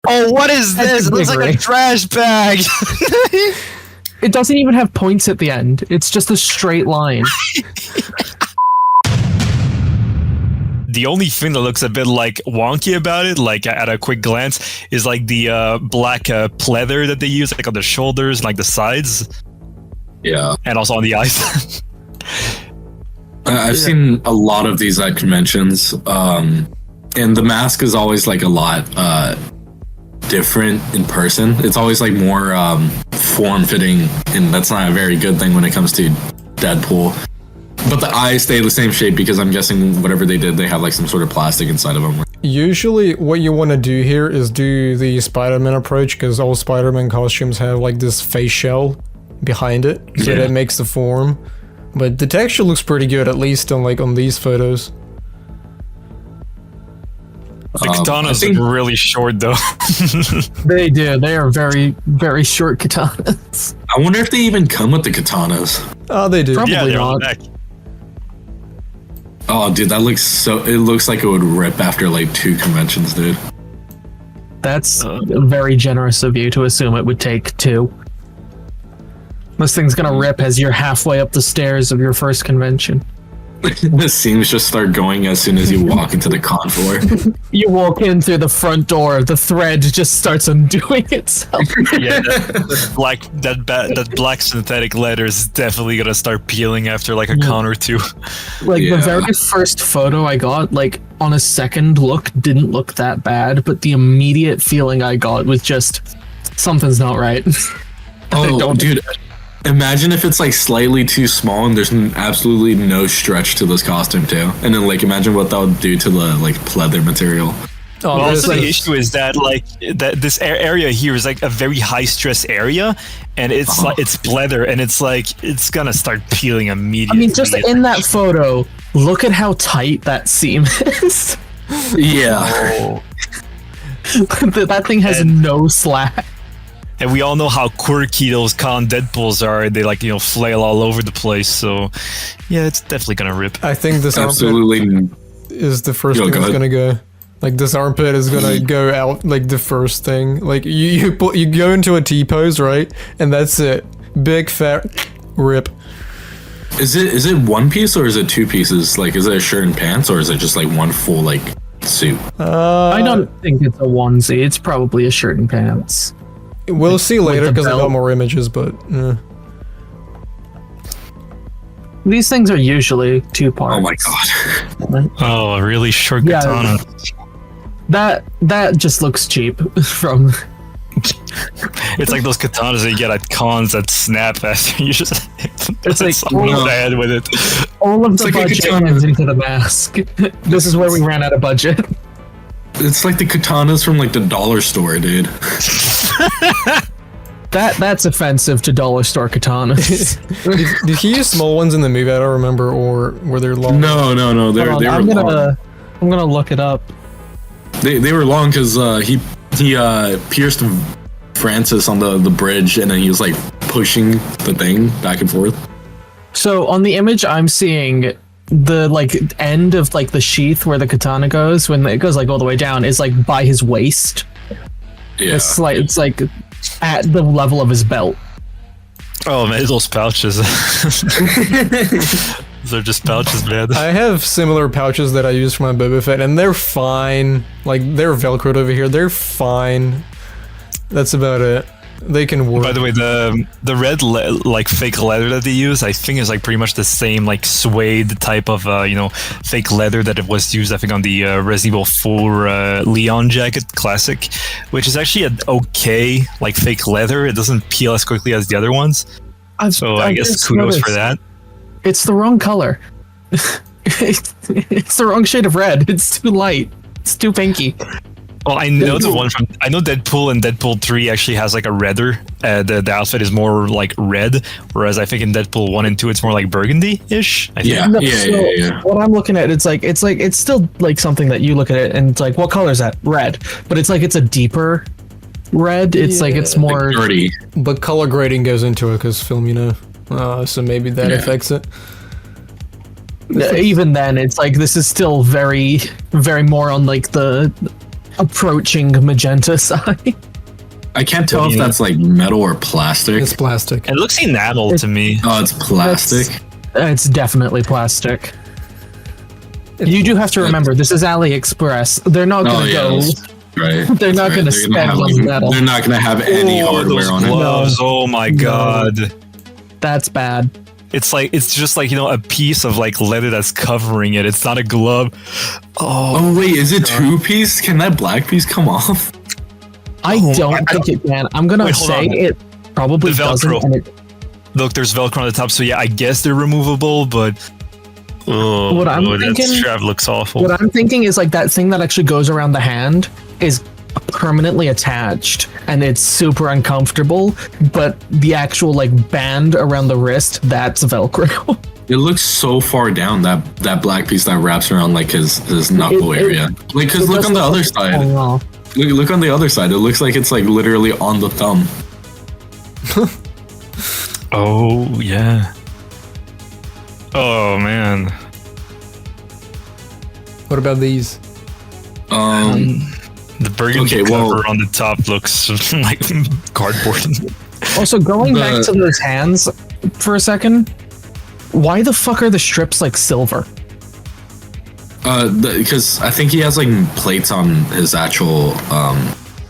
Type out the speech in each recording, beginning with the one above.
Oh, what is this? It looks like a trash bag. It doesn't even have points at the end. It's just a straight line. The only thing that looks a bit like wonky about it, like at a quick glance, is like the black pleather that they use, like on the shoulders, like the sides. Yeah, and also on the eyes. I've seen a lot of these at conventions, and the mask is always like a lot different in person. It's always like more form-fitting, and that's not a very good thing when it comes to Deadpool. But the eyes stay the same shape because I'm guessing whatever they did, they have like some sort of plastic inside of them. Usually what you want to do here is do the Spider-Man approach, because all Spider-Man costumes have like this face shell behind it, so that makes the form. But the texture looks pretty good, at least on these photos. The katanas are really short, though. They do. They are very, very short katanas. I wonder if they even come with the katanas. Oh, they do. Probably they're not. on the back. Oh, dude, that looks so... It looks like it would rip after, like, 2 conventions, dude. That's very generous of you to assume it would take 2. This thing's gonna rip as you're halfway up the stairs of your first convention. The seams just start going as soon as you walk into the con floor. You walk in through the front door, the thread just starts undoing itself. Yeah, that black synthetic leather is definitely gonna start peeling after like a con or 2. Like the very first photo I got, like on a second look, didn't look that bad, but the immediate feeling I got was just something's not right. Oh, dude. Imagine if it's like slightly too small and there's absolutely no stretch to this costume too. And then like imagine what that would do to the like pleather material. Well, also the issue is that like this area here is like a very high stress area, and it's like it's pleather, and it's like it's gonna start peeling immediately. I mean, just in that photo, look at how tight that seam is. Yeah. Oh. That thing has no slack. And we all know how quirky those con Deadpools are. They like, flail all over the place. So, yeah, it's definitely going to rip. I think this absolutely armpit is the first thing that's going to go. Like, this armpit is going to go out, like, the first thing. Like, you go into a T-pose, right? And that's it. Big, fat rip. Is it one piece or is it 2 pieces? Like, is it a shirt and pants or is it just, like, one full, like, suit? I don't think it's a onesie. It's probably a shirt and pants. We'll see later because I got more images, but these things are usually 2 parts. Oh my god! Oh, a really short katana. That just looks cheap. From it's like those katanas that you get at cons that snap after you just. It's like bad with it. All of the budget goes into the mask. This is where we ran out of budget. It's like the katanas from like the dollar store, dude. That's offensive to dollar store katanas. did he use small ones in the movie? I don't remember, or were they long? No. They were long. I'm gonna look it up. They were long because he pierced Francis on the bridge, and then he was like pushing the thing back and forth. So on the image I'm seeing, the like end of like the sheath where the katana goes, when it goes like all the way down, is like by his waist. Yeah, it's like at the level of his belt. Oh man, those pouches. They're just pouches, man. I have similar pouches that I use for my Boba Fett, and they're fine. Like, they're velcroed over here. They're fine. That's about it. They can work. By the way, the red like fake leather that they use, I think is like pretty much the same like suede type of fake leather that it was used, I think, on the Resident Evil 4 Leon jacket classic, which is actually an okay like fake leather. It doesn't peel as quickly as the other ones. I guess kudos for that. It's the wrong color. It's the wrong shade of red. It's too light. It's too pinky. Well, I know I know Deadpool and Deadpool 3 actually has like a redder. The outfit is more like red, whereas I think in Deadpool 1 and 2 it's more like burgundy-ish. Yeah. What I'm looking at, it's still like something that you look at it and it's like, what color is that? Red. But it's like it's a deeper red. It's like it's more dirty. But color grading goes into it because film, so maybe that affects it. Even then, it's like this is still very, very more on like the approaching magenta side. I can't tell if that's like metal or plastic. It's plastic. It looks enamel to me. Oh, it's plastic. It's definitely plastic. You do have to remember, this is AliExpress. They're not going to go. Right. They're not going to spend on metal. They're not going to have any hardware those on it. gloves. Oh my god. That's bad. It's just like, a piece of like leather that's covering it. It's not a glove. Oh wait, is it two-piece? Can that black piece come off? I don't think it can. I'm going to say it probably The doesn't. Velcro. And Look, there's Velcro on the top, so yeah, I guess they're removable, but What I'm that thinking- strap looks awful. what I'm thinking is like that thing that actually goes around the hand is permanently attached and it's super uncomfortable, but the actual like band around the wrist, that's Velcro. It looks so far down, that black piece that wraps around like his knuckle area. Like, cause look on the other side. Oh, Look on the other side. It looks like it's like literally on the thumb. Oh yeah. Oh man. What about these? The burgundy cover on the top looks like cardboard. Also, going back to those hands for a second, why the fuck are the strips like silver? Because I think he has like plates on his actual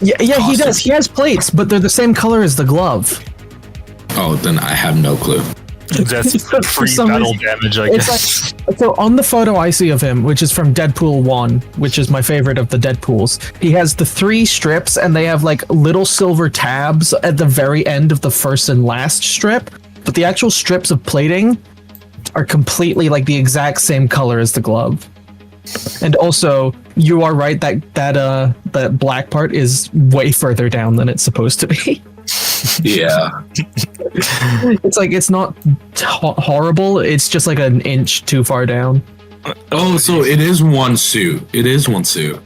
Yeah, he Awesome. does. He has plates, but they're the same color as the glove. Oh, then I have no clue. That's For free some battle reason, damage, I It's guess. like, so on the photo I see of him, which is from Deadpool 1, which is my favorite of the Deadpools, he has the 3 strips and they have like little silver tabs at the very end of the first and last strip, but the actual strips of plating are completely like the exact same color as the glove. And also, you are right that black part is way further down than it's supposed to be. Yeah. It's like it's not horrible. It's just like an inch too far down. Oh, so it is one suit. It is one suit.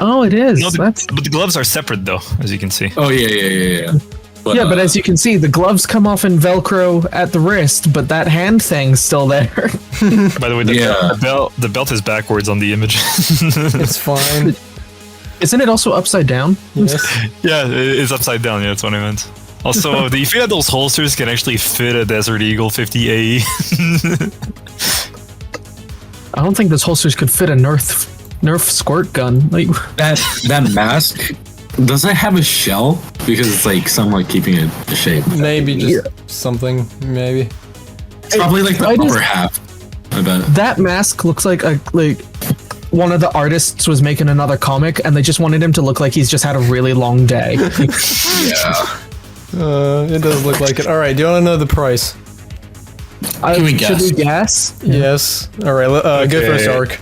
Oh, it is. No, That's but the gloves are separate though, as you can see. Oh yeah. but as you can see, the gloves come off in Velcro at the wrist, but that hand thing's still there. By the way, the belt is backwards on the image. It's fine. Isn't it also upside down? Yes. Yeah, it's upside down. Yeah, that's what I meant. Also, do you feel that those holsters can actually fit a Desert Eagle 50A? I don't think those holsters could fit a Nerf squirt gun. Like That mask, does it have a shell? Because it's like somewhat keeping it in shape. Maybe just something. Maybe. It's probably like the Why does- upper half. I bet. that mask looks like one of the artists was making another comic, and they just wanted him to look like he's just had a really long day. Yeah. It does look like it. All right. Do you want to know the price? Can we Should we guess? guess? Yes. All right. Go Okay. first, Ark.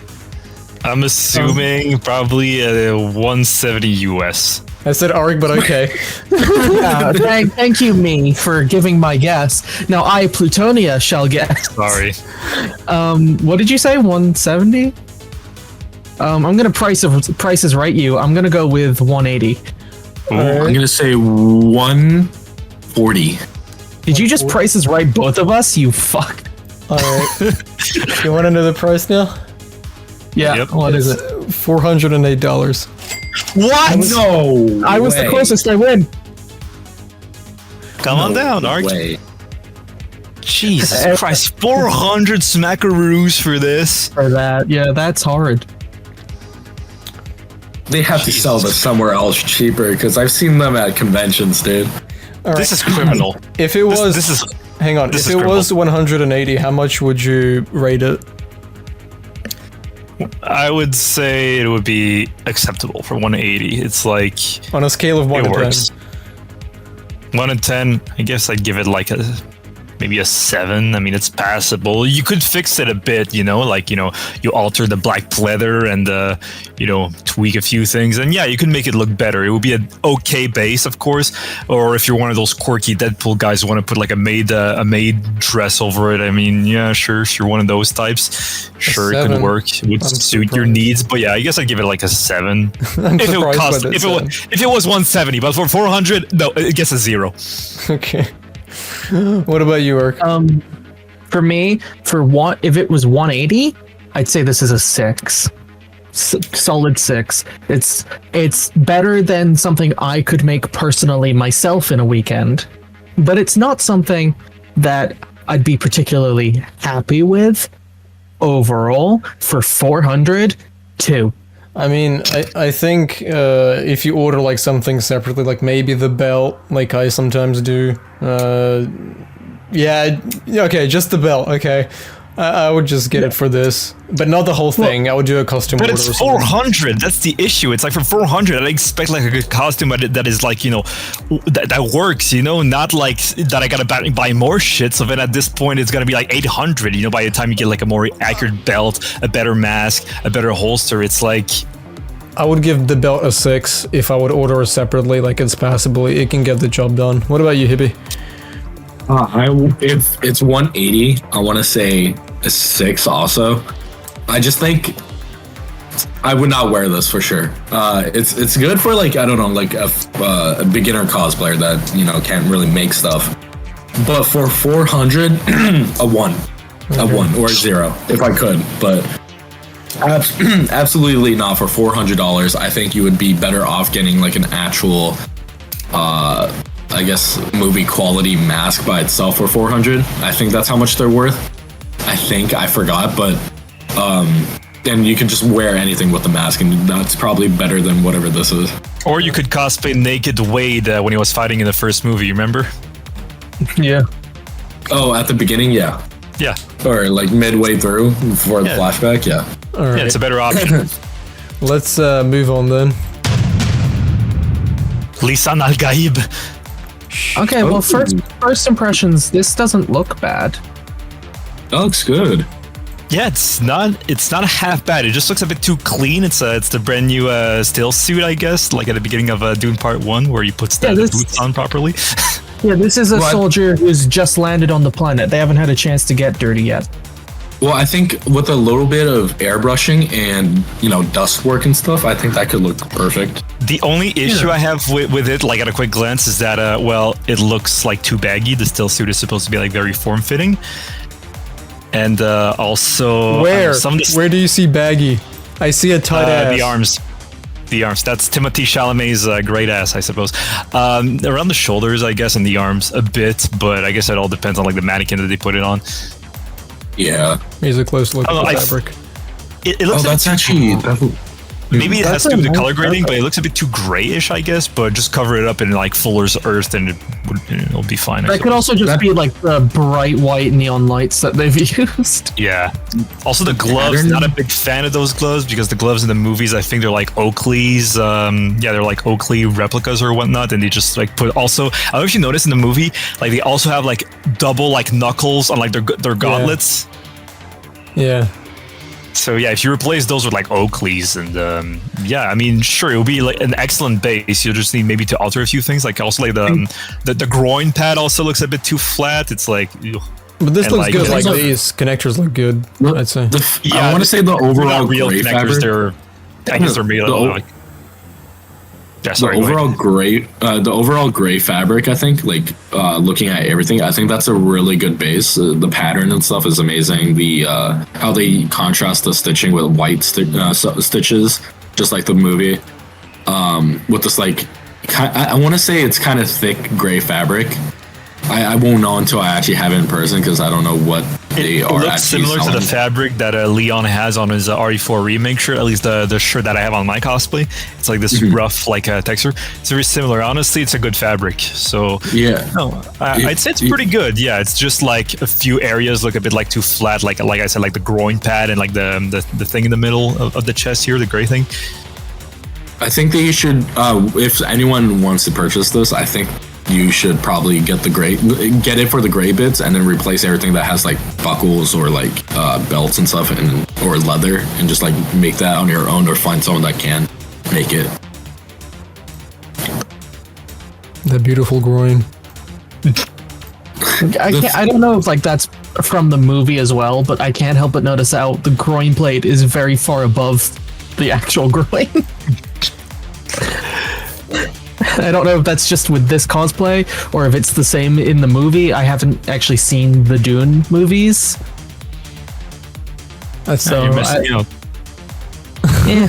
I'm assuming probably 170 US. I said Ark, but okay. Thank you, me, for giving my guess. Now I, Plutonia, shall guess. Sorry. What did you say? 170? I'm gonna prices right you. I'm gonna go with 180. I'm gonna say 140. Did you just prices right both of us? You fuck. All right. You want to know the price now? Yeah. Yep. What is it? $408. What? No. I was the closest. I win. Come on down, Ark. Way. Jesus Christ, 400 smackaroos for this. For that, yeah, that's hard. They have to sell this somewhere else cheaper because I've seen them at conventions, dude. All right. This is criminal. If it was, This is hang on. this If is it was 180, how much would you rate it? I would say it would be acceptable for 180. It's like On a scale of 1 it to 10. works. 1 to 10, I guess I'd give it like maybe a 7. I mean, it's passable. You could fix it a bit, like, you alter the black pleather and, tweak a few things. And yeah, you can make it look better. It would be an okay base, of course. Or if you're one of those quirky Deadpool guys who want to put like a maid dress over it. I mean, yeah, sure. If you're one of those types, sure, it could 7. work. It would suit your needs. But yeah, I guess I'd give it like a 7. I'm If it surprised cost, by that if seven. it was 170, but for 400, no, it gets a 0. Okay. What about you, Ark? For me, if it was 180, I'd say this is a 6. solid 6. It's better than something I could make personally myself in a weekend, but it's not something that I'd be particularly happy with overall. For 400, 2. I mean, I think if you order like something separately, like maybe the belt, like I sometimes do. Yeah, okay, just the belt. Okay, I would just get it for this, but not the whole thing. I would do a custom But order. it's or something. 400. That's the issue. It's like for 400, I expect like a good costume that is like, you know, that works, you know, not like that I gotta buy more shit. So then at this point, it's gonna be like 800, you know, by the time you get like a more accurate belt, a better mask, a better holster. It's like... I would give the belt a 6 if I would order it separately. Like it's passably, it can get the job done. What about you, Hippie? If it's 180, I want to say a 6 also. I just think I would not wear this for sure. It's good for like, I don't know, like a beginner cosplayer that, you know, can't really make stuff. But for 400, a 1. A 1 or a 0 if I could. But absolutely not for $400. I think you would be better off getting like an actual I guess movie quality mask by itself for 400. I think that's how much they're worth. I forgot, but then you can just wear anything with the mask, and that's probably better than whatever this is. Or you could cosplay naked Wade when he was fighting in the first movie, you remember? Yeah. Oh, at the beginning, yeah. Yeah. Or like midway through before the flashback, yeah. All right, Yeah, it's a better option. let's move on then. Lisan Al-Gaib. Okay, well, first impressions, this doesn't look bad. That looks good. Yeah, it's not half bad. It just looks a bit too clean. It's the brand new still suit, I guess, like at the beginning of Dune Part 1, where he puts the boots on properly. Yeah, this is a soldier who's just landed on the planet. They haven't had a chance to get dirty yet. Well, I think with a little bit of airbrushing and, you know, dust work and stuff, I think that could look perfect. The only issue I have with it, like at a quick glance, is that, well, it looks like too baggy. The still suit is supposed to be like very form-fitting. And also... Where? Where do you see baggy? I see a tight ass. The arms. The arms. That's Timothée Chalamet's great ass, I suppose. Around the shoulders, I guess, and the arms a bit, but I guess it all depends on like the mannequin that they put it on. Yeah. Here's a close look at the fabric. It looks that's actually... maybe it has to do with the color grading, but it looks a bit too grayish, I guess. But just cover it up in like Fuller's Earth, and it'll be fine. That could also just be like the bright white neon lights that they've used. Yeah. Also, the gloves. Not a big fan of those gloves because the gloves in the movies, I think they're like Oakley's. Yeah, they're like Oakley replicas or whatnot, and they just like put. Also, I don't know if you noticed in the movie, like they also have like double like knuckles on like their gauntlets. Yeah. So yeah, if you replace those with like Oakleys, and yeah, I mean, sure, it'll be like an excellent base. You'll just need maybe to alter a few things, like also like the groin pad also looks a bit too flat. It's like, but this looks like, good. Like these connectors look good. I'd say. I want to say the overall real gray connectors. fabric. I guess they're made of like. Yeah, sorry, the overall gray fabric, I think, like looking at everything, I think that's a really good base. The pattern and stuff is amazing. The how they contrast the stitching with white stitches, just like the movie. With this like, I want to say it's kind of thick gray fabric. I won't know until I actually have it in person because I don't know what they are. It looks similar to the fabric that Leon has on his RE4 remake shirt, at least the shirt that I have on my cosplay. It's like this rough like texture. It's very similar. Honestly, it's a good fabric. So yeah, no, I'd say it's pretty good. Yeah, it's just like a few areas look a bit like too flat. Like I said, like the groin pad and like the thing in the middle of the chest here, the gray thing. I think that you should, if anyone wants to purchase this, I think you should probably get it for the gray bits and then replace everything that has like buckles or like belts and stuff or leather and just like make that on your own or find someone that can make it. The beautiful groin. I don't know if like that's from the movie as well, but I can't help but notice how the groin plate is very far above the actual groin. I don't know if that's just with this cosplay or if it's the same in the movie. I haven't actually seen the Dune movies. So you're missing out. Yeah,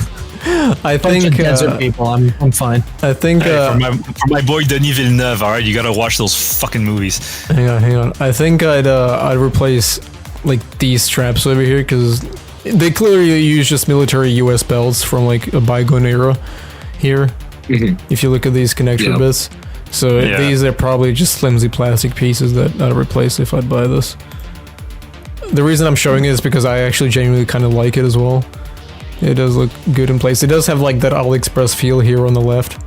I bunch think of desert people. I'm fine. I think Hey, for my boy Denis Villeneuve, all right, you gotta watch those fucking movies. hang on. I think I'd replace like these straps over here because they clearly use just military US belts from like a bygone era here. If you look at these connector bits. So Yeah. these are probably just flimsy plastic pieces that I'd replace if I'd buy this. The reason I'm showing it is because I actually genuinely kind of like it as well. It does look good in place. It does have like that AliExpress feel here on the left.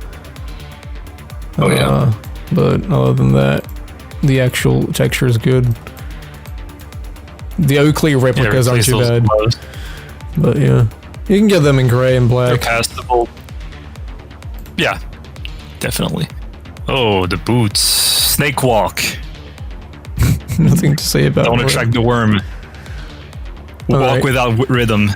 Oh yeah. But other than that, the actual texture is good. The Oakley replicas aren't too bad. But yeah. You can get them in grey and They're black. castable. Yeah, definitely. Oh, the boots. Snake walk. Nothing to say about Don't it. attract the worm. Walk Alright. without rhythm.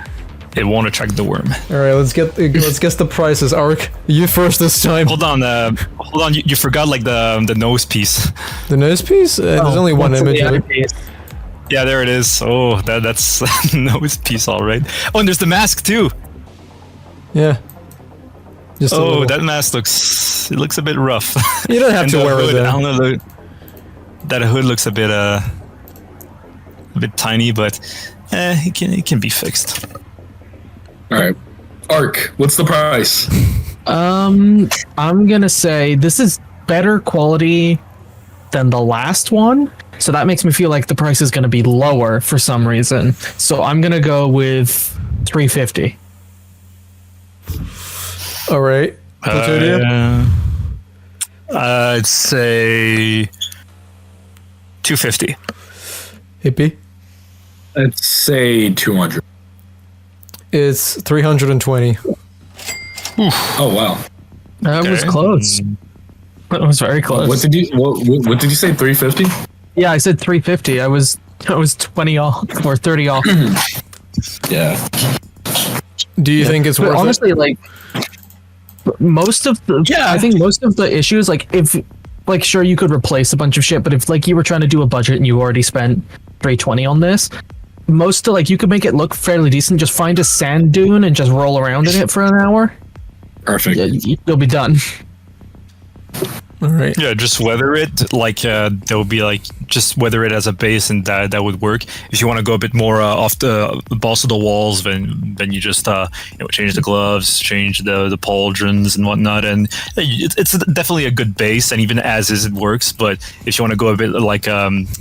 It won't attract the worm. Alright, let's guess the prices. Ark, you first this time. Hold on, you forgot like the nose piece. The nose piece? There's only one What's image the of other it. piece? Yeah, there it is. Oh, that's nose piece, all right. Oh, and there's the mask too. Yeah. Just a Oh, little. that mask looks a bit rough. You don't have And to the wear it hood, I though. don't know, that hood looks a bit tiny, but it can be fixed. All right. Arc, what's the price? I'm gonna say this is better quality than the last one, so that makes me feel like the price is gonna be lower for some reason. So I'm gonna go with $350. Alright. Platonia? I'd say 250. Hippie? I'd say 200. It's 320. Oh wow. That was Okay. close. That was very close. What did you say? 350? Yeah, I said 350. I was 20 off or 30 off. Yeah. Do you think it's But worth honestly, like most of the I think most of the issues, like if like sure you could replace a bunch of shit, but if like you were trying to do a budget and you already spent 320 on this, most of like you could make it look fairly decent. Just find a sand dune and just roll around in it for an hour. Perfect. Yeah, you'll be done. it? Alright. Yeah, just weather it like that would be like just weather it as a base, and that would work. If you want to go a bit more off the balls of the walls, then you just change the gloves, change the pauldrons and whatnot, and it's definitely a good base. And even as is, it works. But if you want to go a bit like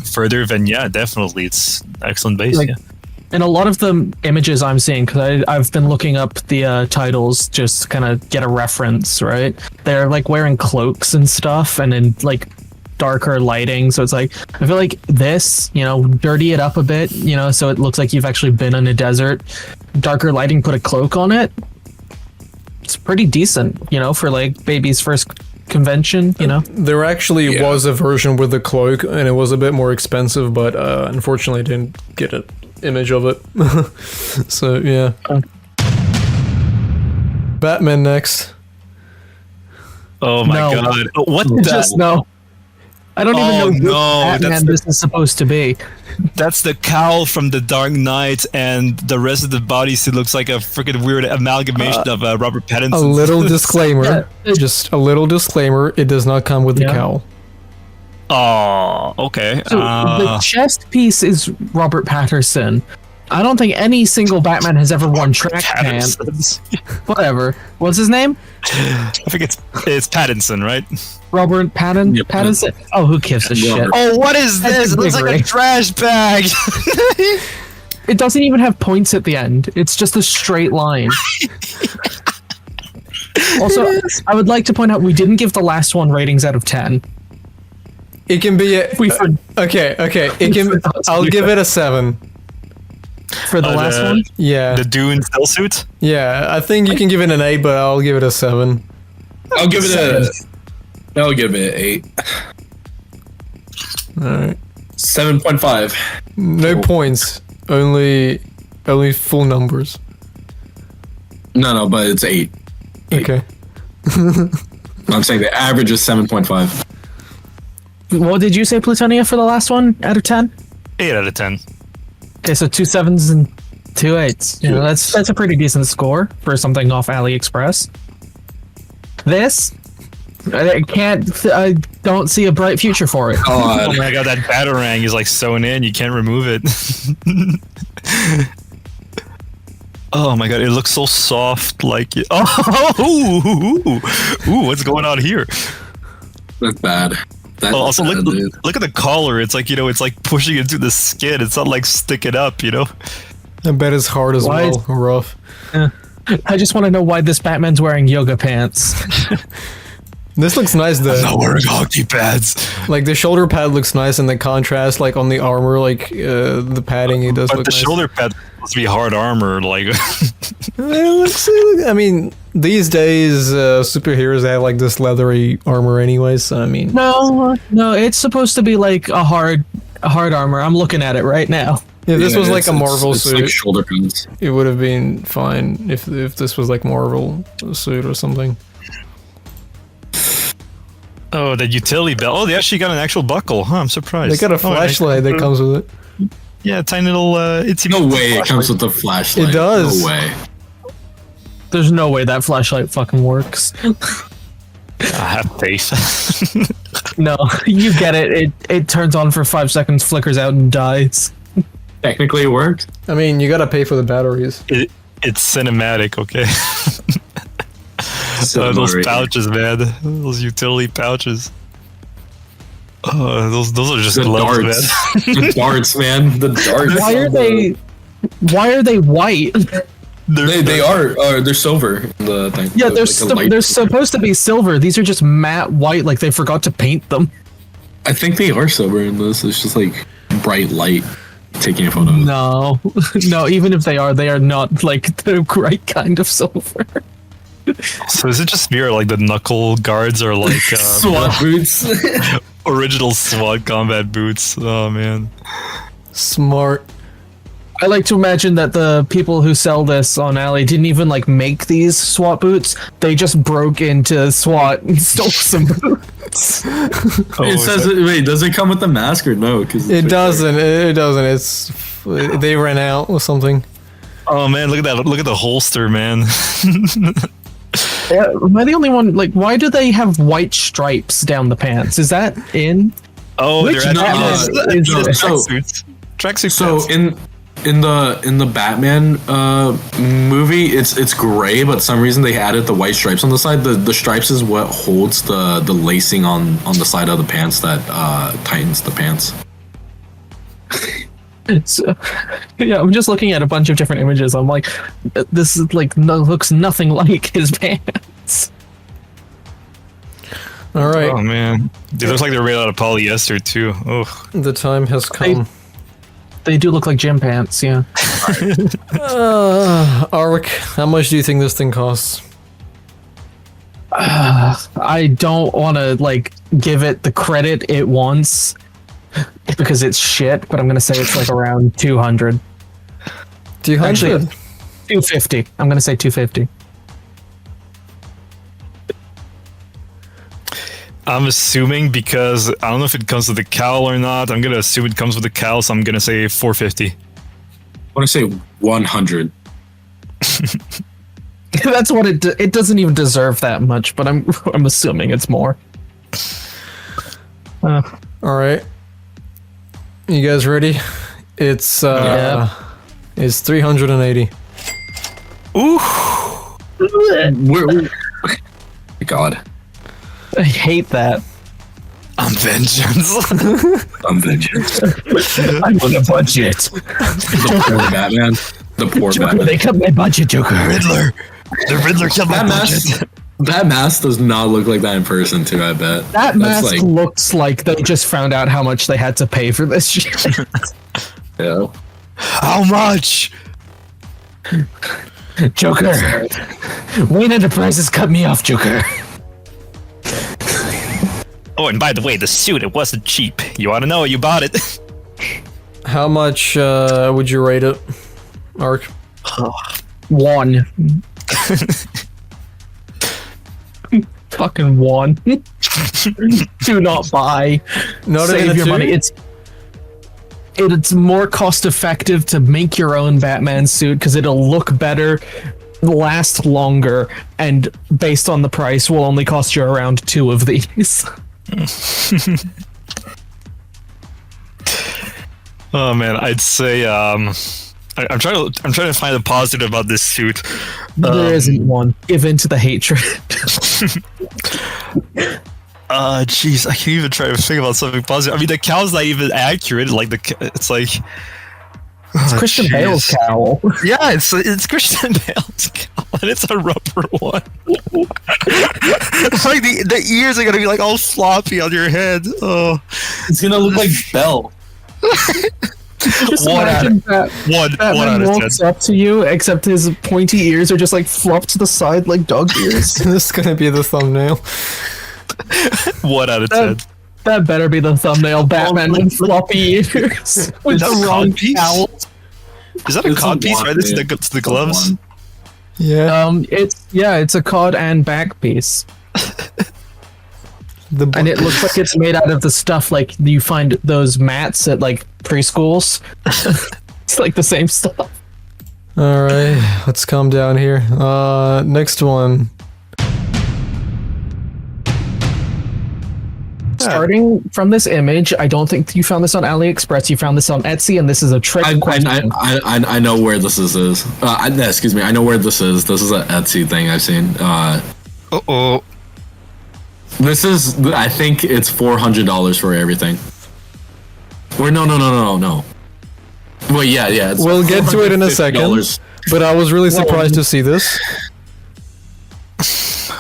further, then yeah, definitely it's excellent base. Like- yeah. And a lot of the images I'm seeing, because I've been looking up the titles just to kind of get a reference, right? They're like wearing cloaks and stuff, and in like darker lighting. So it's like I feel like this, dirty it up a bit, so it looks like you've actually been in a desert. Darker lighting, put a cloak on it. It's pretty decent, for like baby's first convention, There actually was a version with the cloak, and it was a bit more expensive, but unfortunately I didn't get an image of it. So, yeah. Batman next. Oh my No. god! What the? Just no. I don't even know Oh, who no, that's Batman this is supposed to be. That's the cowl from the Dark Knight, and the rest of the bodysuit looks like a freaking weird amalgamation of Robert Pattinson. A little disclaimer. Yeah. Just a little disclaimer. It does not come with the Yeah. cowl. Oh, okay. So the chest piece is Robert Patterson. I don't think any single Batman has ever worn track pants. Whatever. What's his name? I think it's Pattinson, right? Robert Pattinson. Oh, who gives a shit? Oh, what is this? It looks like a Gregory. trash bag. It doesn't even have points at the end. It's just a straight line. Also, I would like to point out we didn't give the last one ratings out of 10. It can be a, We for, okay. It can. I'll give it a 7. for the last one. Yeah, The Dune still suit. yeah. I think you can give it an 8, but I'll give it a 7. I'll give it an 8. All right. 7.5. No points. Only full numbers. No, but it's 8. Okay. I'm saying the average is 7.5. What did you say, Plutonia, for the last one out of 10? 8 out of 10. Okay, so 2 7s and 2.8. You know, that's a pretty decent score for something off AliExpress. This, I don't see a bright future for it. Oh my god, that batarang is like sewn in. You can't remove it. Oh my god, it looks so soft. Like, ooh, what's going on here? That's bad. That's Also, bad, dude. look at the collar. It's like, it's like pushing into the skin. It's not like sticking up, I bet it's hard as Why well. Rough. I just want to know why this Batman's wearing yoga pants. This looks nice though. Not wearing hockey pads. Like the shoulder pad looks nice, and the contrast, like on the armor, like the padding, it does But look the nice. shoulder pad is supposed to be hard armor. Like, I mean, these days superheroes have like this leathery armor anyway. So I mean, No, it's supposed to be like a hard armor. I'm looking at it right now. if this was like a Marvel it's suit, like shoulder pads. it would have been fine. If this was like Marvel suit or something. oh, the utility belt. Oh, they actually got an actual buckle. Huh, I'm surprised. They got a flashlight that comes with it. Yeah, tiny little. It's No way it comes with the flashlight. It does. No way. There's no way that flashlight fucking works. I have faith. No, you get it. It turns on for 5 seconds, flickers out, and dies. Technically, it worked. I mean, you gotta pay for the batteries. It's cinematic, okay. Those pouches, man. Those utility pouches. Oh, those are just The gloves, darts. man. The darts, man. The darts. Why are they white? They are. They're silver. The thing. Yeah, Like a light they're silver. supposed to be silver. These are just matte white, like they forgot to paint them. I think they are silver in this. It's just like bright light taking a photo. No, no. Even if they are not like the right kind of silver. So is it just me or like the knuckle guards are like SWAT boots. original SWAT combat boots? Oh man. Smart. I like to imagine that the people who sell this on Ali didn't even like make these SWAT boots. They just broke into SWAT and stole some boots. It says, wait, does it come with the mask or no? Because It doesn't. It doesn't. It's they ran out or something. Oh man, look at that! Look at the holster, man. Am I the only one? Like, why do they have white stripes down the pants? Is that in? Oh, Which they're Batman is this? tracksuits. Tracksuit. So pants. in the Batman movie, it's gray, but some reason they added the white stripes on the side. The stripes is what holds the lacing on the side of the pants that tightens the pants. So, yeah, I'm just looking at a bunch of different images. I'm like, this is like looks nothing like his pants. All right, Oh man, they look like they're made out of polyester too. Oh, the time has come. They do look like gym pants. Yeah. Ark, how much do you think this thing costs? I don't want to like give it the credit it wants because it's shit, but I'm gonna say it's like around 200. 200. Actually, 250. I'm gonna say 250. I'm assuming because I don't know if it comes with the cowl or not. I'm gonna assume it comes with the cowl, so I'm gonna say 450. I want to say 100. That's what it doesn't even deserve that much, but I'm assuming it's more. All right, you guys ready? It's Yeah. it's 380. Ooh, God, I hate that. I'm vengeance. I'm vengeance. I'm on a budget. The poor Batman. The poor Batman. They cut my budget, Joker. Riddler. The Riddler killed my That budget. mask. That mask does not look like that in person, too. I bet That That's mask looks like they just found out how much they had to pay for this shit. yeah. How much? Joker. Wayne Enterprises cut me off, Joker. Oh, and by the way, the suit, it wasn't cheap. You want to know? You bought it. How much would you rate it, Ark? 1. Fucking 1. Do not buy. Not Save even a your two? money. It's it's more cost effective to make your own Batman suit because it'll look better, last longer, and based on the price will only cost you around 2 of these. Oh man, I'd say I'm trying to find a positive about this suit. There isn't one. Give in to the hatred. Jeez, I can't even try to think about something positive. I mean, the cow's not even accurate. Like it's like It's Christian Bale's cowl. Yeah, it's Christian Bale's cowl, and it's a rubber one. Like the ears are gonna be like all floppy on your head. Oh, it's gonna look like Belle. Just one imagine Batman walks up to you, except his pointy ears are just like flopped to the side like dog ears. This is gonna be the thumbnail. 1 out of 10. That better be the thumbnail. Batman with floppy ears with the wrong cowl. Is that a cod piece? Right, it's the gloves. Yeah. It's a cod and back piece. And it looks like it's made out of the stuff like you find those mats at like preschools. It's like the same stuff. All right, let's calm down here. Next one. Starting from this image, I don't think you found this on AliExpress. You found this on Etsy, and this is a trick question. I know where this is. Excuse me. I know where this is. This is an Etsy thing I've seen. Uh-oh. This is. I think it's $400 for everything. Or no. Well, yeah. We'll get to it in a second. But I was really surprised to see this.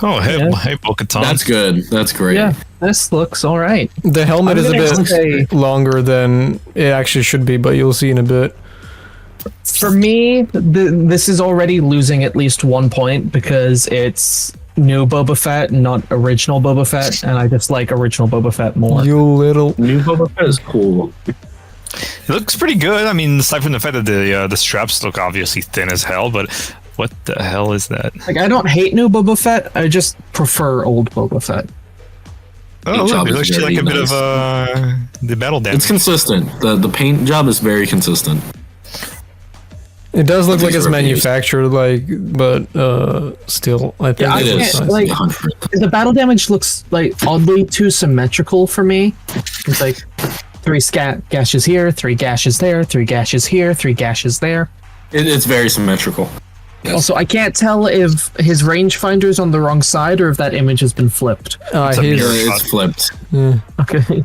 Oh, hey, Bo-Katan. That's good. That's great. Yeah, this looks all right. The helmet is a bit longer than it actually should be, but you'll see in a bit. For me, this is already losing at least 1 point because it's new Boba Fett, not original Boba Fett, and I just like original Boba Fett more. You little... New Boba Fett is cool. It looks pretty good. I mean, aside from the fact that the straps look obviously thin as hell, but what the hell is that? Like, I don't hate new Boba Fett. I just prefer old Boba Fett. Oh, look, there's actually like a bit of the battle damage. It's consistent. The paint job is very consistent. It does look like it's manufactured, but still, I think it is. Like, the battle damage looks like oddly too symmetrical for me. It's like 3 gashes here, 3 gashes there, 3 gashes here, 3 gashes there. It's very symmetrical. Yes. Also, I can't tell if his rangefinder's on the wrong side or if that image has been flipped. It's flipped. Yeah. Okay.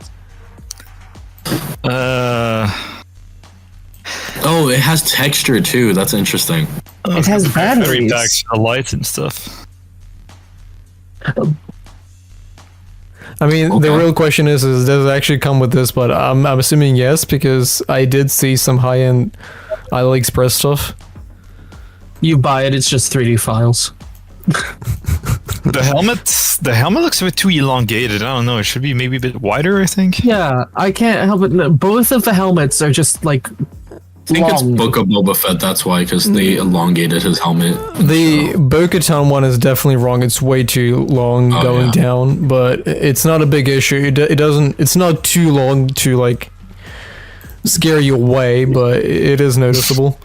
Oh, it has texture too. That's interesting. It has batteries. The lights and stuff. I mean, the real question is does it actually come with this? But I'm assuming yes, because I did see some high-end AliExpress stuff. You buy it, it's just 3D files. The helmet looks a bit too elongated. I don't know. It should be maybe a bit wider, I think. Yeah, I can't help it. No, both of the helmets are just like I think it's Book of Boba Fett, that's why, because they elongated his helmet. The Bo-Katan one is definitely wrong. It's way too long going down, but it's not a big issue. It's not too long to, like, scare you away, but it is noticeable.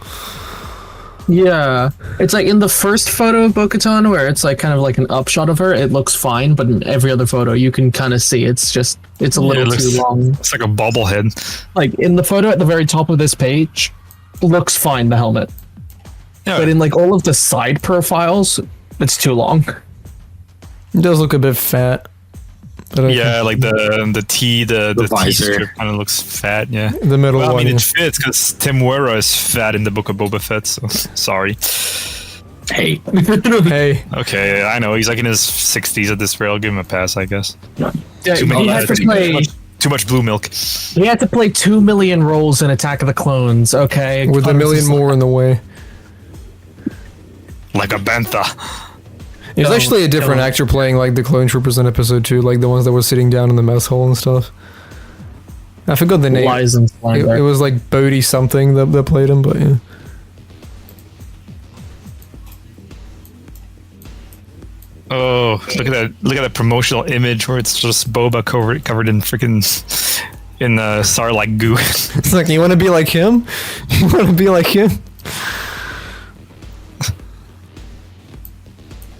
Yeah, it's like in the first photo of Bo-Katan where it's like kind of like an upshot of her, it looks fine, but in every other photo you can kind of see it's a little too long. It's like a bobblehead. Like in the photo at the very top of this page, looks fine, the helmet. Yeah. But in like all of the side profiles, it's too long. It does look a bit fat. Yeah, like the T visor kind of looks fat. Yeah, the middle one. I mean, it fits because Tim Werra is fat in the Book of Boba Fett. So sorry. Hey. Hey. Okay, I know he's like in his 60s at this rate. I'll give him a pass, I guess. Yeah, he had to play too much blue milk. He had to play 2 million roles in Attack of the Clones. Okay, with a million more in the way. Like a bantha. It was actually a different actor playing like the clone troopers in episode 2, like the ones that were sitting down in the mess hall and stuff. I forgot the name. It was like Bodhi something that played him, but yeah. Oh, look at that promotional image where it's just Boba covered in freaking in Sarlacc goo. It's like, you want to be like him? You want to be like him?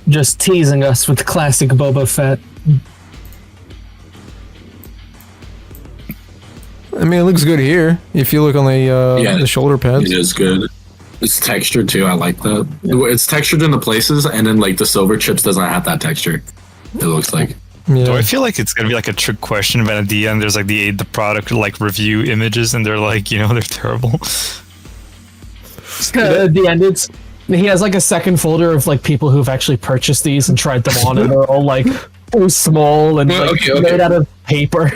Just teasing us with classic Boba Fett. I mean, it looks good here. If you look on the shoulder pads. It is good. It's textured too. I like that. It's textured in the places, and then like the silver chips doesn't have that texture. It looks like. Do Yeah. I feel like it's gonna be like a trick question, but at the end there's like the product like review images, and they're like, you know, they're terrible. At the end, he has like a second folder of like people who've actually purchased these and tried them on, and they're all like so small and Well, like okay. made out of paper.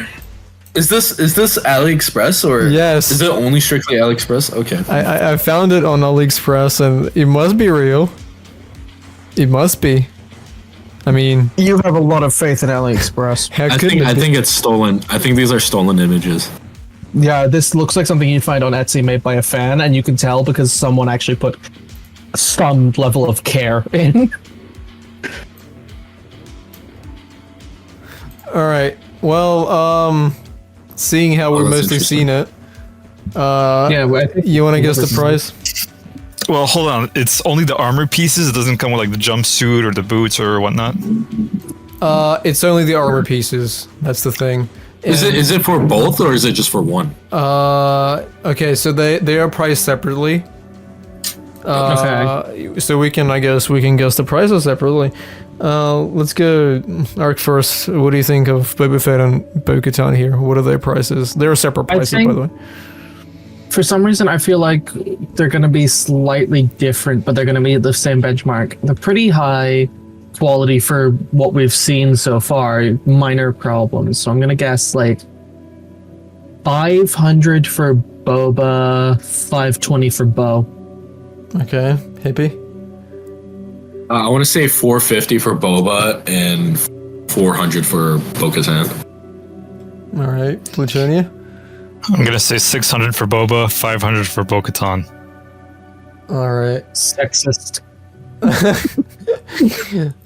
Is this AliExpress or Yes. is it only strictly AliExpress? Okay. I found it on AliExpress, and it must be real. It must be. I mean, You have a lot of faith in AliExpress. how I couldn't think it be? it's stolen. I think these are stolen images. Yeah, this looks like something you'd find on Etsy made by a fan, and you can tell because someone actually put some level of care in. All right. Well, seeing how we're that's mostly seeing it, Yeah, well, I think you want to guess the price? Well, hold on. It's only the armor pieces. It doesn't come with like the jumpsuit or the boots or whatnot. It's only the armor pieces. That's the thing. Is it for both or is it just for one? Okay, so they are priced separately. So we can guess the prices separately. Let's go Arc first. What do you think of Boba Fett and Bo-Katan here? What are their prices? They're separate prices, by the way. for some reason I feel like they're going to be slightly different, but they're going to be at the same benchmark. They're pretty high quality for what we've seen so far. Minor problems. So I'm going to guess like 500 for Boba, 520 for Bo. Okay, hippie. I want to say 450 for Boba and 400 for Bo-Katan. All right, Plutonia. I'm gonna say 600 for Boba, 500 for Bo-Katan. All right. Sexist.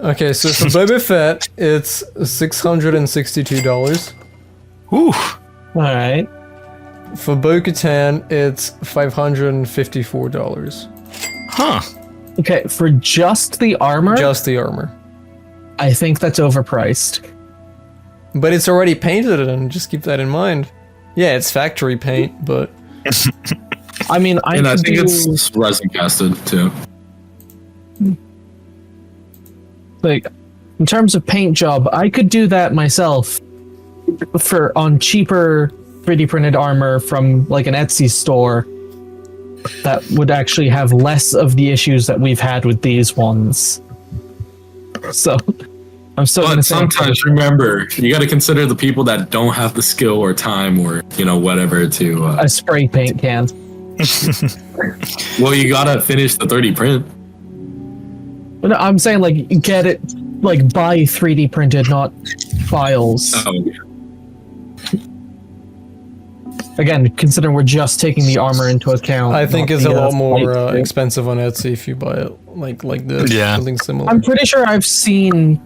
Okay, so for Boba Fett, it's $662. Ooh, All right. For Bo-Katan, it's $554. huh? Okay, for just the armor, Just the armor. I think that's overpriced. But it's already painted, and just keep that in mind. Yeah, it's factory paint, but I mean, I And I could think do, it's resin casted too. like, in terms of paint job, I could do that myself on cheaper 3D printed armor from like an Etsy store that would actually have less of the issues that we've had with these ones. So I'm still going But to say sometimes remember, you got to consider the people that don't have the skill or time or whatever to. a spray paint can. Well, you gotta finish the 3D print. But no, I'm saying like get it, like buy 3D printed, not files. Oh, Again, considering we're just taking the armor into account. I think not it's a the, lot more fight. expensive on Etsy if you buy it like this. Yeah. Something similar. I'm pretty sure I've seen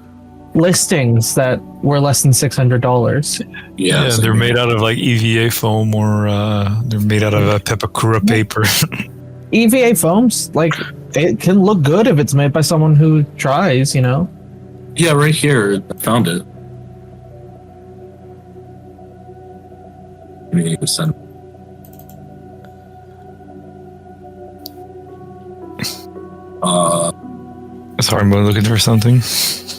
listings that were less than $600. Yeah, so they're made out of like EVA foam or they're made out of Pepakura paper. EVA foams, like, it can look good if it's made by someone who tries, you know? Yeah, right here. I found it. Maybe you send. Sorry, I'm looking for something.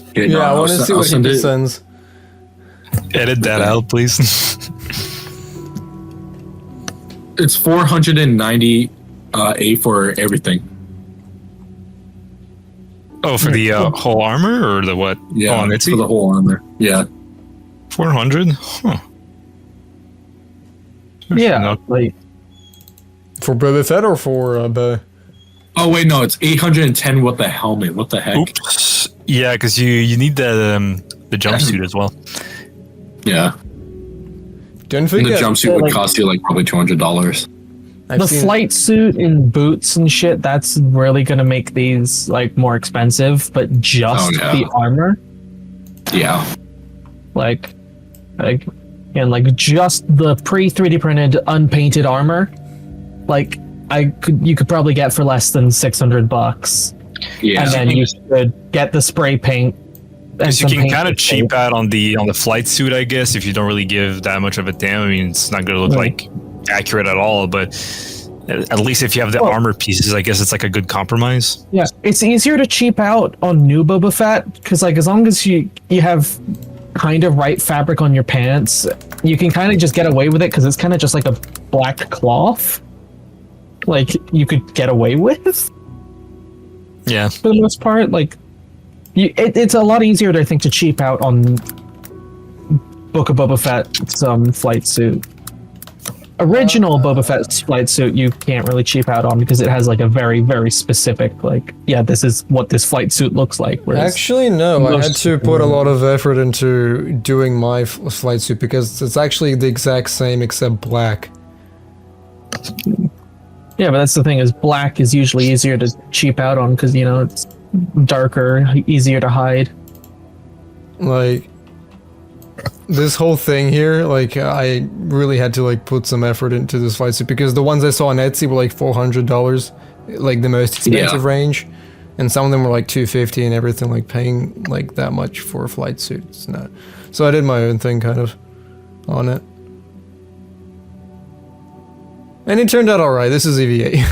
Okay, yeah, I want to I'll see what send he it. sends. Edit that out, please. It's 490 for everything. Oh, for the whole armor or the what? Yeah, Oh, on for Etsy? the whole armor. Yeah. 400? Huh. Yeah, No. like, For Boba Fett or for Bo? Oh wait, no, it's 810 with the helmet. What the heck? Oops. Yeah, because you need the jumpsuit as well. Yeah, Don't and the forget. jumpsuit would like- cost you like probably $200. I've the seen- flight suit and boots and shit, that's really gonna make these, like, more expensive, but just Oh, yeah. the armor, Yeah, like and like just the pre-3D printed unpainted armor, like you could probably get for less than $600. Yeah. And then you could get the spray paint. And You some can paint kind of to cheap paint. out on the flight suit, I guess, if you don't really give that much of a damn. I mean, it's not going to look like accurate at all, but at least if you have the armor pieces, I guess it's like a good compromise. Yeah, it's easier to cheap out on new Boba Fett because, like, as long as you have kind of right fabric on your pants, you can kind of just get away with it because it's kind of just like a black cloth. Like you could get away with. Yeah. For the most part, like it's a lot easier, I think, to cheap out on Book of Boba Fett's flight suit. Original Boba Fett's flight suit you can't really cheap out on because it has like a very, very specific, like, yeah, this is what this flight suit looks like. Whereas Actually, no. I had to put a lot of effort into doing my flight suit because it's actually the exact same except black. yeah, but that's the thing, is black is usually easier to cheap out on because, you know, it's darker, easier to hide. Like, this whole thing here, like, I really had to, like, put some effort into this flight suit because the ones I saw on Etsy were, like, $400, like, the most expensive range. And some of them were, like, $250 and everything, like, paying, like, that much for a flight suit. It's not. So I did my own thing, kind of, on it. And it turned out alright. This is EVA.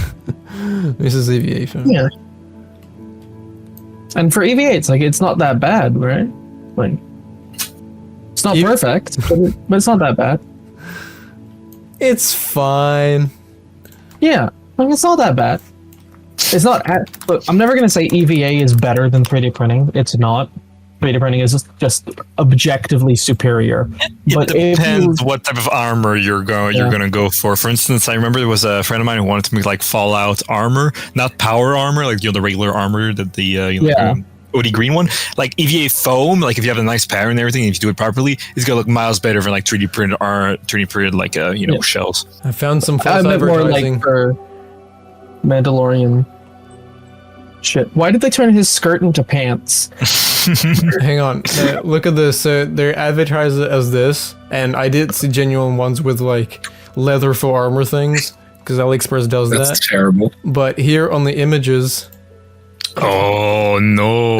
This is EVA film. Yeah. And for EVA, it's like, it's not that bad, right? Like, it's not perfect, but it's not that bad. It's fine. Yeah, like, it's not that bad. It's not, but I'm never going to say EVA is better than 3D printing. It's not. 3D printing is just objectively superior. It depends what type of armor you're gonna go for. For instance, I remember there was a friend of mine who wanted to make like Fallout armor, not power armor, like the regular armor that the OD green one. Like EVA foam, like if you have a nice pattern and everything, and if you do it properly, it's gonna look miles better than like 3D printed like shells. I found some false I meant more advertising. like for Mandalorian shit. Why did they turn his skirt into pants? Hang on, look at this. So they're advertised as this, and I did see genuine ones with like leather for armor things, because AliExpress does that. That's terrible. But here on the images, Oh no!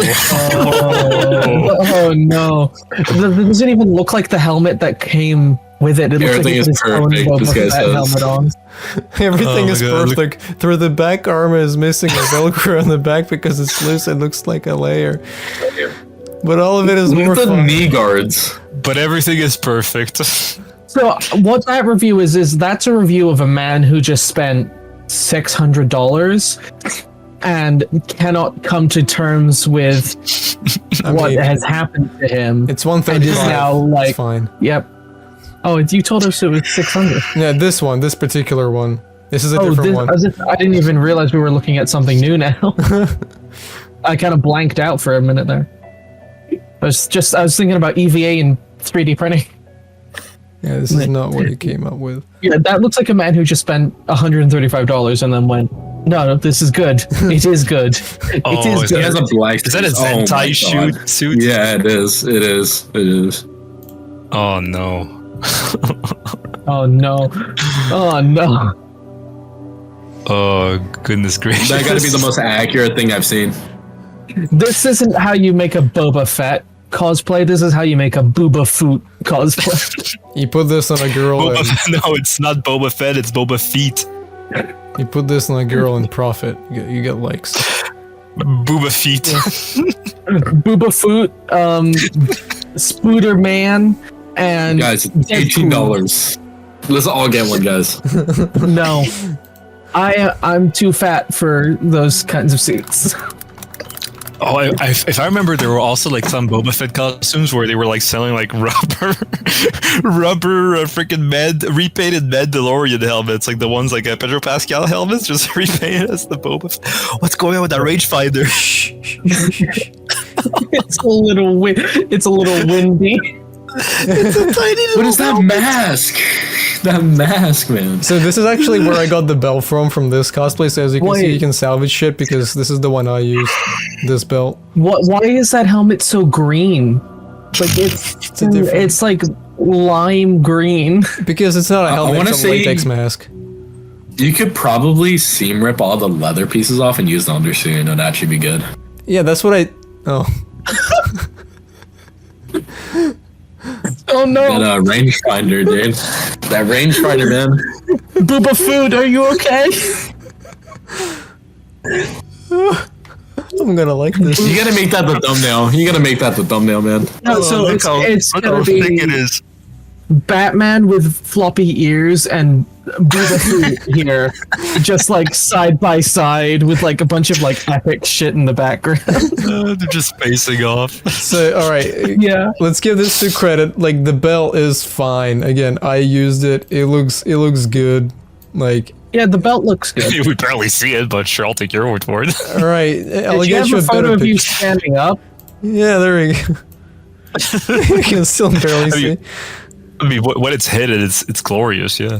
Oh no! It doesn't even look like the helmet that came with it. It looks Everything like is perfect, this guy says. helmet on. everything Oh is my God, perfect. Through the back armor is missing a Velcro on the back because it's loose. It looks like a layer. But all of it is Look more at the fun. knee guards. But everything is perfect. So what that review is that's a review of a man who just spent $600 and cannot come to terms with what mean, has happened to him. It's and is 135. now like, It's fine. yep. Oh, you told us it was 600. Yeah, this one, this particular one. This is a different one. I didn't even realize we were looking at something new now. I kind of blanked out for a minute there. I was thinking about EVA and 3D printing. Yeah, this is not what it came up with. Yeah, that looks like a man who just spent $135 and then went, no, this is good. It is good. It is is He good. has a black. Is that a Oh my Zentai God. suit? Yeah, it is. It is. It is. Oh no! Oh no. Oh no. Oh goodness gracious! That got to be the most accurate thing I've seen. This isn't how you make a Boba Fett cosplay. This is how you make a Booba Foot cosplay. You put this on a girl and No, it's not Boba Fett. It's Boba Feet. you put this on a girl and profit. You get likes. Booba Feet. Booba Foot, Spooder Man, and Guys, it's $18. Let's all get one, guys. no. I'm too fat for those kinds of suits. Oh, if I remember, there were also like some Boba Fett costumes where they were like selling like rubber freaking repainted Mandalorian helmets, like the ones like Pedro Pascal helmets, just repainted as the Boba Fett. What's going on with that rangefinder? It's a little windy. It's a tiny little What is that mask? That mask, man. So this is actually where I got the belt from this cosplay. So as you can see, you can salvage shit because this is the one I used. This belt. Why is that helmet so green? Like it's a different- it's like lime green? Because it's not a helmet, wanna it's a say- latex mask. You could probably seam rip all the leather pieces off and use the undersuit, and it'd actually be good. Yeah, that's what I. Oh. Oh no! That rangefinder, dude. That rangefinder, man. Booba Food, are you okay? I'm gonna like this. You gotta make that the thumbnail. You gotta make that the thumbnail, man. No, so look it's how gonna thick it be is. Batman with floppy ears and Booba Food here, just like side by side with like a bunch of like epic shit in the background. They're just facing off. So, alright. Yeah. Let's give this to credit. Like, the belt is fine. Again, I used it. It looks good. Like, Yeah, the belt looks good. We barely see it, but sure, I'll take your word for it. alright. I'll Did you get have you a a photo better of you picture. standing up? Yeah, there we go. You can still barely see. mean, I mean, when it's hit, it's glorious. Yeah.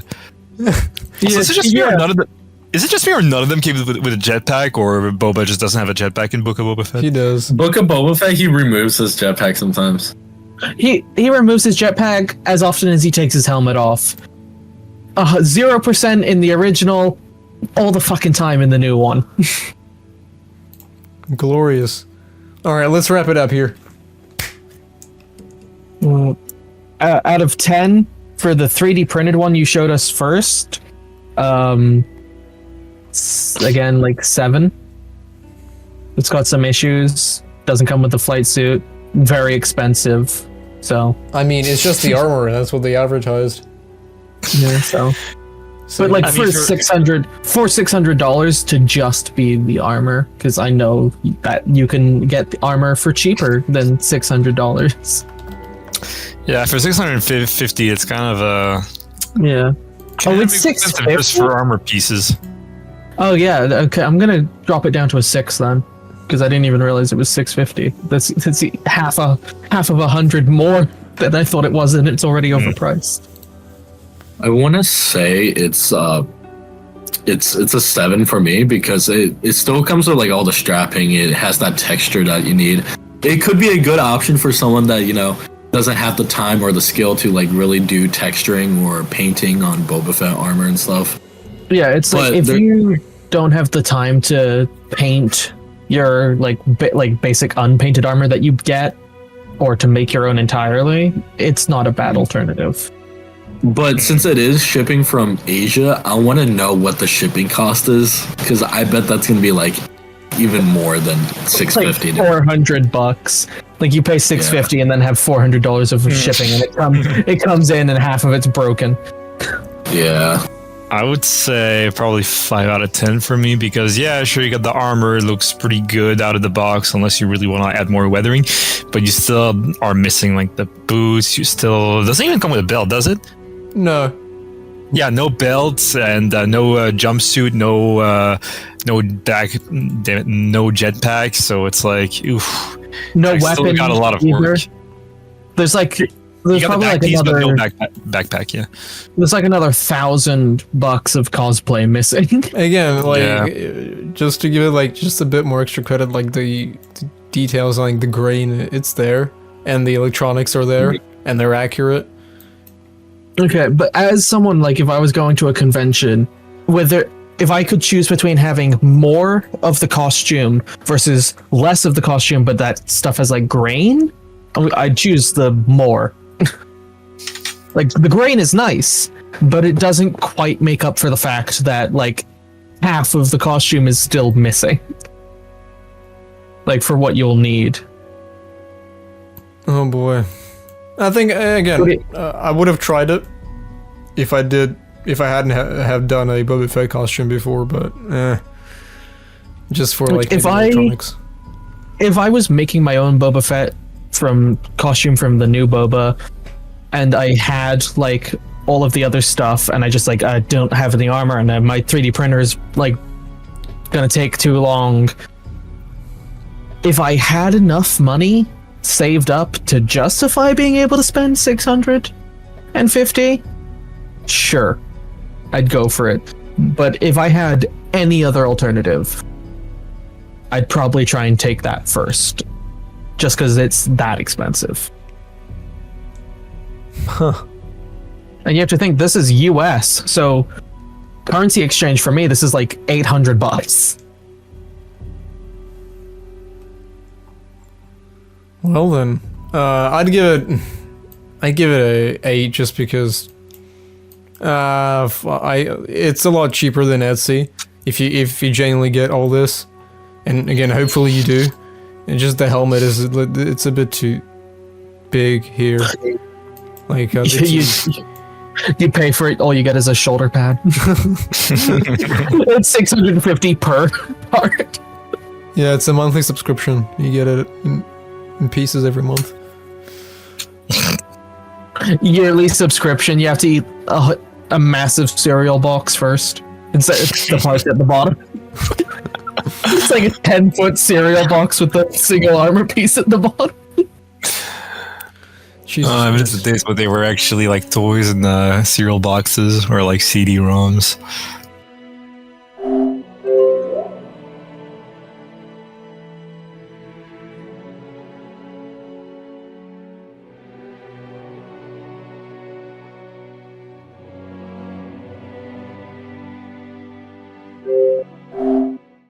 Yeah, So is it just me yeah. or none of them? Is it just me or none of them came with a jetpack, or Boba just doesn't have a jetpack in Book of Boba Fett? He does. Book of Boba Fett, he removes his jetpack sometimes. He removes his jetpack as often as he takes his helmet off. 0% in the original, all the fucking time in the new one. Glorious. Alright, let's wrap it up here. Out of 10 for the 3D printed one you showed us first, again like 7. It's got some issues. Doesn't come with the flight suit. Very expensive. So I mean, it's just the armor, and that's what they advertised. yeah. So, but like I mean, for $600 to just be the armor, because I know that you can get the armor for cheaper than $600. Yeah, for 650, it's kind of Yeah. Oh, it's just 650. for armor pieces. Oh yeah, okay. I'm gonna drop it down to a 6 then, because I didn't even realize it was 650. That's half of 100 more than I thought it was, and it's already overpriced. I want to say it's a 7 for me because it still comes with like all the strapping. It has that texture that you need. It could be a good option for someone that doesn't have the time or the skill to like really do texturing or painting on Boba Fett armor and stuff. Yeah, it's like But if there- you don't have the time to paint your like basic unpainted armor that you get, or to make your own entirely, it's not a bad alternative. But since it is shipping from Asia, I want to know what the shipping cost is because I bet that's going to be like even more than It's like $650. $400. Like you pay $650 and then have $400 of shipping, and it comes in and half of it's broken. Yeah. I would say probably 5 out of 10 for me because yeah, sure you got the armor, it looks pretty good out of the box unless you really want to add more weathering, but you still are missing like the boots. You still doesn't even come with a belt, does it? No. Yeah, no belts and no jumpsuit, no jetpack. So it's like, oof. No I still weapon. got a lot of either. work. There's like You there's got the probably back like piece, but another no backpack. Yeah. there's like another $1,000 of cosplay missing. Again, like, Yeah. just to give it like just a bit more extra credit, like the details on like the grain, it's there, and the electronics are there, and they're accurate. Okay, but as someone like if I was going to a convention, if I could choose between having more of the costume versus less of the costume, but that stuff has like grain, I'd choose the more. Like the grain is nice, but it doesn't quite make up for the fact that like half of the costume is still missing. Like for what you'll need. Oh boy. I think again, Okay. I would have tried it if I hadn't have done a Boba Fett costume before, but just for like If the electronics. If I was making my own Boba Fett costume from the new Boba, and I had like all of the other stuff, and I just like I don't have any armor, and my 3D printer is like gonna take too long. If I had enough money saved up to justify being able to spend $650, sure, I'd go for it. But if I had any other alternative, I'd probably try and take that first, just because it's that expensive. And you have to think this is US, so currency exchange for me, this is like $800. Well then, I'd give it a 8 just because it's a lot cheaper than Etsy if you genuinely get all this, and again, hopefully you do. And just the helmet it's a bit too big here. Like you pay for it, all you get is a shoulder pad. It's $650 per part. Yeah, it's a monthly subscription. You get it in pieces every month. Yearly subscription. You have to eat a massive cereal box first. It's the part at the bottom. It's like a 10-foot cereal box with the single armor piece at the bottom. I miss the days when they were actually like toys in cereal boxes or like CD-ROMs.